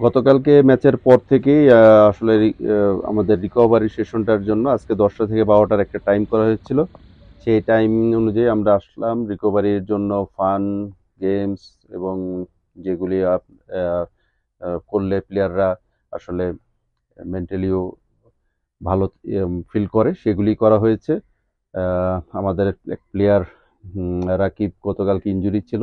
গতকালকে ম্যাচের পর থেকেই আসলে আমাদের রিকভারি সেশনটার জন্য আজকে 10টা থেকে 12টার একটা টাইম করা হয়েছিল। সেই টাইম অনুযায়ী আমরা আসলাম রিকভারির জন্য। ফান গেমস এবং যেগুলি করলে প্লেয়াররা আসলে মেন্টালিও ভালো ফিল করে সেগুলি করা হয়েছে। আমাদের এক প্লেয়ার রাকিব গতকালকে ইনজুরি ছিল,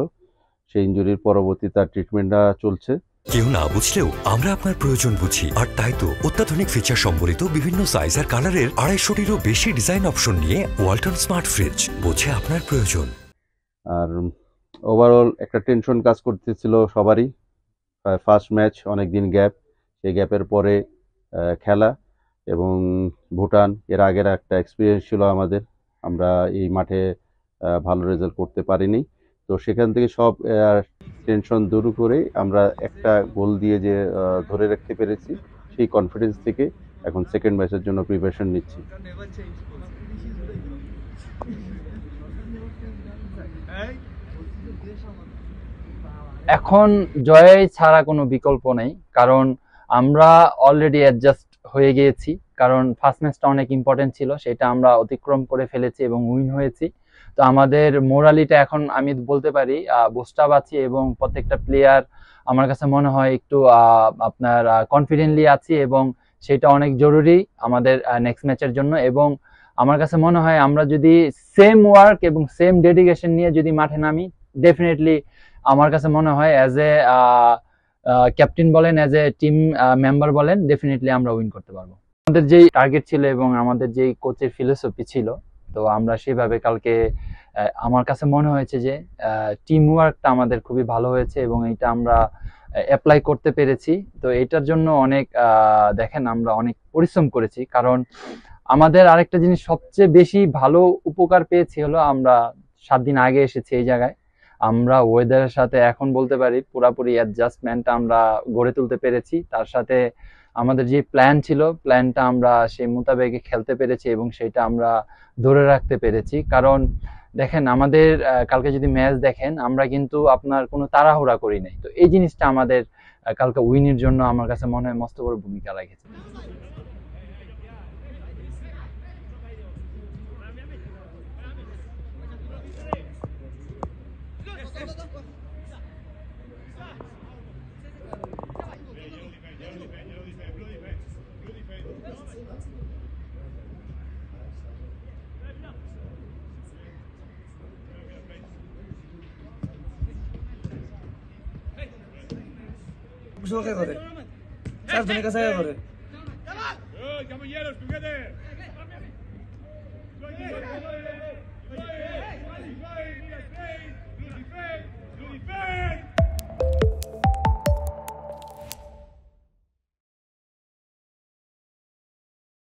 সেই ইনজুরির পরবর্তী তার ট্রিটমেন্টটা চলছে। কেউ না বুঝলেও আমরা আপনার প্রয়োজন বুঝি, আর তাই তো অত্যাধুনিক ফিচার সম্বলিত বিভিন্ন সাইজ আর কালারের 250-টিরও বেশি ডিজাইন অপশন নিয়ে ওয়ালটন স্মার্ট ফ্রিজ বোঝে আপনার প্রয়োজন। আর ওভারঅল একটা টেনশন কাজ করতেছিল সবারই। ফার্স্ট ম্যাচ, অনেকদিন গ্যাপ, সেই গ্যাপের পরে খেলা এবং ভুটান, এর আগের একটা এক্সপিরিয়েন্স ছিল আমাদের। আমরা এই মাঠে ভালো রেজাল্ট করতে পারিনি, তো সেখান থেকে সব টেনশন দূর করে আমরা একটা গোল দিয়ে যে ধরে রাখতে পেরেছি, সেই কনফিডেন্স থেকে এখন সেকেন্ড ম্যাচের জন্য প্রিপারেশন নিচ্ছি। এখন জয় ছাড়া কোনো বিকল্প নেই, কারণ আমরা অলরেডি অ্যাডজাস্ট হয়ে গিয়েছি। কারণ ফার্স্ট ম্যাচটা অনেক ইম্পর্টেন্ট ছিল, সেটা আমরা অতিক্রম করে ফেলেছি এবং উইন হয়েছি। তো আমাদের মোরালিটা এখন আমি বলতে পারি বুস্টাপ আছে, এবং প্রত্যেকটা প্লেয়ার আমার কাছে মনে হয় একটু আপনার কনফিডেন্টলি আছি, এবং সেটা অনেক জরুরি আমাদের নেক্সট ম্যাচের জন্য। এবং আমার কাছে মনে হয় আমরা যদি সেম ওয়ার্ক এবং সেম ডেডিকেশন নিয়ে যদি মাঠে নামি, ডেফিনেটলি আমার কাছে মনে হয় অ্যাজ এ ক্যাপ্টেন বলেন, অ্যাজ এ টিম মেম্বার বলেন, ডেফিনেটলি আমরা উইন করতে পারবো। আমাদের যেই টার্গেট ছিল এবং আমাদের যেই কোচের ফিলোসফি ছিল, তো আমরা সেভাবে কালকে আমার কাছে মনে হয়েছে যে টিম ওয়ার্কটা আমাদের খুবই ভালো হয়েছে এবং এটা আমরা অ্যাপ্লাই করতে পেরেছি। তো এটার জন্য অনেক দেখেন আমরা অনেক পরিশ্রম করেছি, কারণ আমাদের আরেকটা জিনিস সবচেয়ে বেশি ভালো উপকার পেয়েছি হলো আমরা 7 দিন আগে এসেছি এই জায়গায়। আমরা ওয়েদারের সাথে এখন বলতে পারি পুরাপুরি অ্যাডজাস্টমেন্ট আমরা গড়ে তুলতে পেরেছি। তার সাথে আমাদের যে প্ল্যান ছিল, প্ল্যানটা আমরা সেই মোতাবেক খেলতে পেরেছি এবং সেটা আমরা ধরে রাখতে পেরেছি। কারণ দেখেন আমাদের কালকে যদি ম্যাচ দেখেন, আমরা কিন্তু আপনার কোনো তাড়াহুড়া করি নাই। তো এই জিনিসটা আমাদের কালকে উইনের জন্য আমার কাছে মনে হয় মস্ত বড় ভূমিকা রেখেছে। ¿Qué corre? ¿Sabes? Tiene que saber correr. Caballeros, together!